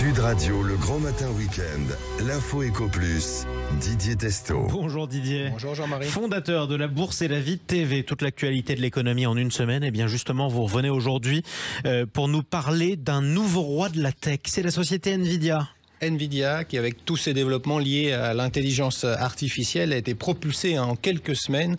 Sud Radio, le grand matin week-end, l'info Éco Plus, Didier Testo. Bonjour Didier. Bonjour Jean-Marie. Fondateur de la Bourse et la Vie TV, toute l'actualité de l'économie en une semaine. Et bien justement, vous revenez aujourd'hui pour nous parler d'un nouveau roi de la tech. C'est la société Nvidia. Nvidia, qui avec tous ses développements liés à l'intelligence artificielle, a été propulsé en quelques semaines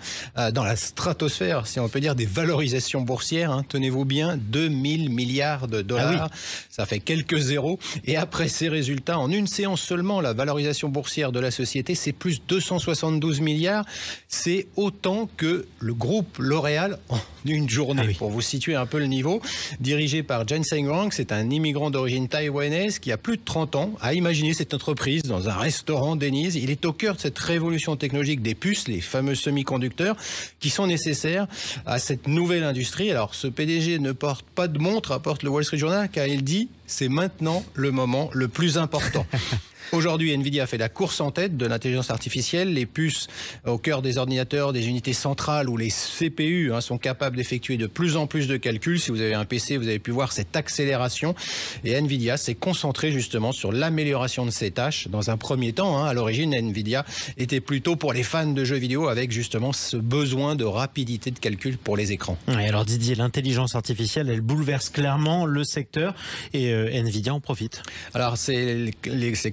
dans la stratosphère, si on peut dire, des valorisations boursières. Tenez-vous bien, 2000 milliards de dollars. Ah oui. Ça fait quelques zéros. Et après ces résultats, en une séance seulement, la valorisation boursière de la société, c'est plus 272 milliards. C'est autant que le groupe L'Oréal en une journée. Ah oui. Pour vous situer un peu le niveau, dirigé par Jensen Huang, c'est un immigrant d'origine taïwanaise qui a plus de 30 ans, a imaginé cette entreprise dans un restaurant Denny's. Il est au cœur de cette révolution technologique des puces, les fameux semi-conducteurs, qui sont nécessaires à cette nouvelle industrie. Alors, ce PDG ne porte pas de montre, rapporte le Wall Street Journal, car il dit « c'est maintenant le moment le plus important ». Aujourd'hui, Nvidia fait la course en tête de l'intelligence artificielle. Les puces au cœur des ordinateurs, des unités centrales ou les CPU sont capables d'effectuer de plus en plus de calculs. Si vous avez un PC, vous avez pu voir cette accélération. Et Nvidia s'est concentré justement sur l'amélioration de ces tâches. Dans un premier temps, à l'origine, Nvidia était plutôt pour les fans de jeux vidéo avec justement ce besoin de rapidité de calcul pour les écrans. Et alors Didier, l'intelligence artificielle, elle bouleverse clairement le secteur et Nvidia en profite. Alors c'est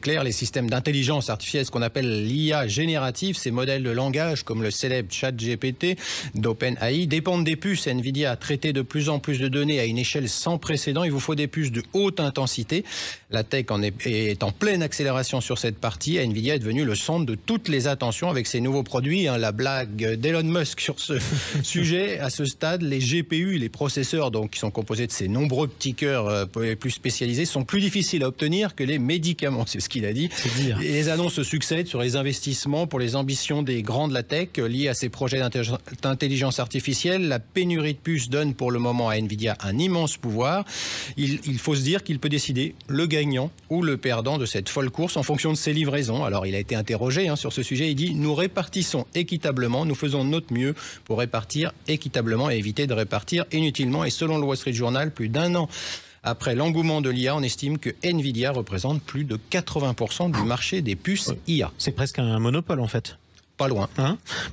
clair, les systèmes d'intelligence artificielle, ce qu'on appelle l'IA générative, ces modèles de langage comme le célèbre ChatGPT d'OpenAI, dépendent des puces. Nvidia a traité de plus en plus de données à une échelle sans précédent. Il vous faut des puces de haute intensité. La tech est en pleine accélération sur cette partie. Nvidia est devenu le centre de toutes les attentions avec ses nouveaux produits. La blague d'Elon Musk sur ce sujet, à ce stade, les GPU, les processeurs donc, qui sont composés de ces nombreux petits cœurs plus spécialisés, sont plus difficiles à obtenir que les médicaments. C'est ce qu'il a dit. Et les annonces se succèdent sur les investissements pour les ambitions des grands de la tech liés à ces projets d'intelligence artificielle. La pénurie de puces donne pour le moment à Nvidia un immense pouvoir. Il faut se dire qu'il peut décider le gagnant ou le perdant de cette folle course en fonction de ses livraisons. Alors il a été interrogé sur ce sujet. Il dit « Nous répartissons équitablement, nous faisons de notre mieux pour répartir équitablement et éviter de répartir inutilement ». Et selon le Wall Street Journal, plus d'un an après l'engouement de l'IA, on estime que Nvidia représente plus de 80% du marché des puces IA. C'est presque un monopole en fait. Pas loin.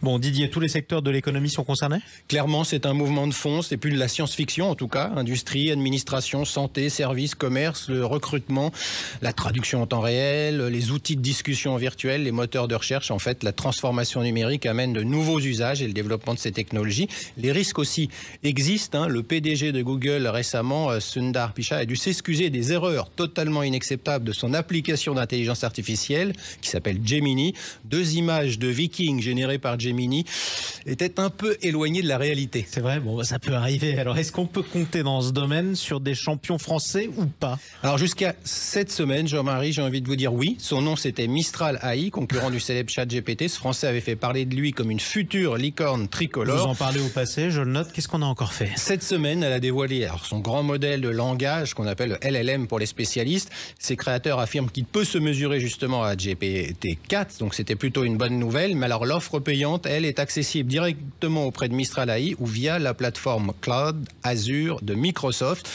Bon, Didier, tous les secteurs de l'économie sont concernés ? Clairement, c'est un mouvement de fond. C'est plus de la science-fiction, en tout cas. Industrie, administration, santé, services, commerce, le recrutement, la traduction en temps réel, les outils de discussion virtuelle, les moteurs de recherche. En fait, la transformation numérique amène de nouveaux usages et le développement de ces technologies. Les risques aussi existent. Le PDG de Google récemment, Sundar Pichai, a dû s'excuser des erreurs totalement inacceptables de son application d'intelligence artificielle qui s'appelle Gemini. 2 images de Viking générées par Gemini étaient un peu éloignées de la réalité. C'est vrai, bon, ça peut arriver. Alors, est-ce qu'on peut compter dans ce domaine sur des champions français ou pas ? Alors, jusqu'à cette semaine, Jean-Marie, j'ai envie de vous dire oui. Son nom, c'était Mistral AI, concurrent du célèbre ChatGPT. Ce Français avait fait parler de lui comme une future licorne tricolore. Vous en parlez au passé, je le note. Qu'est-ce qu'on a encore fait ? Cette semaine, elle a dévoilé son grand modèle de langage, qu'on appelle le LLM pour les spécialistes. Ses créateurs affirment qu'il peut se mesurer justement à GPT-4, donc c'était plutôt une bonne nouvelle. Mais alors l'offre payante, elle, est accessible directement auprès de Mistral AI ou via la plateforme Cloud Azure de Microsoft,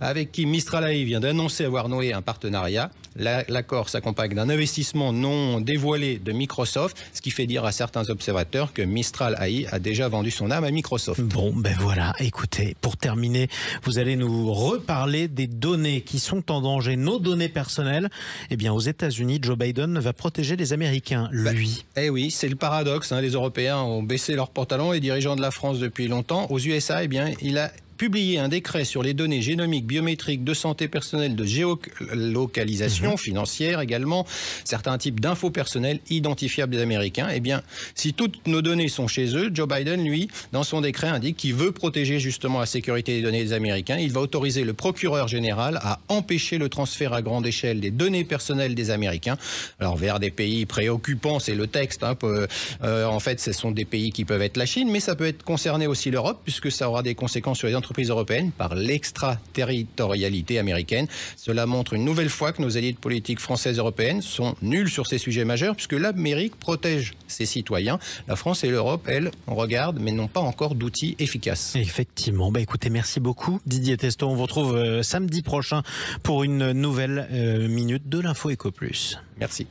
avec qui Mistral AI vient d'annoncer avoir noué un partenariat. L'accord s'accompagne d'un investissement non dévoilé de Microsoft, ce qui fait dire à certains observateurs que Mistral AI a déjà vendu son âme à Microsoft. Bon, ben voilà, écoutez, pour terminer, vous allez nous reparler des données qui sont en danger, nos données personnelles. Eh bien, aux États-Unis, Joe Biden va protéger les Américains, lui. Eh oui, c'est le paradoxe. Les Européens ont baissé leurs pantalons, les dirigeants de la France depuis longtemps. Aux USA, eh bien, il a publié un décret sur les données génomiques, biométriques, de santé personnelle, de géolocalisation financière également, certains types d'infos personnelles identifiables des Américains. Eh bien, si toutes nos données sont chez eux, Joe Biden, lui, dans son décret, indique qu'il veut protéger justement la sécurité des données des Américains. Il va autoriser le procureur général à empêcher le transfert à grande échelle des données personnelles des Américains. Alors, vers des pays préoccupants, c'est le texte. En fait, ce sont des pays qui peuvent être la Chine, mais ça peut être concerné aussi l'Europe, puisque ça aura des conséquences sur les entreprises entreprises européennes par l'extraterritorialité américaine. Cela montre une nouvelle fois que nos élites politiques françaises et européennes sont nulles sur ces sujets majeurs puisque l'Amérique protège ses citoyens. La France et l'Europe, elles, on regarde mais n'ont pas encore d'outils efficaces. Effectivement. Écoutez, merci beaucoup Didier Testot. On vous retrouve samedi prochain pour une nouvelle minute de l'Info Éco Plus. Merci.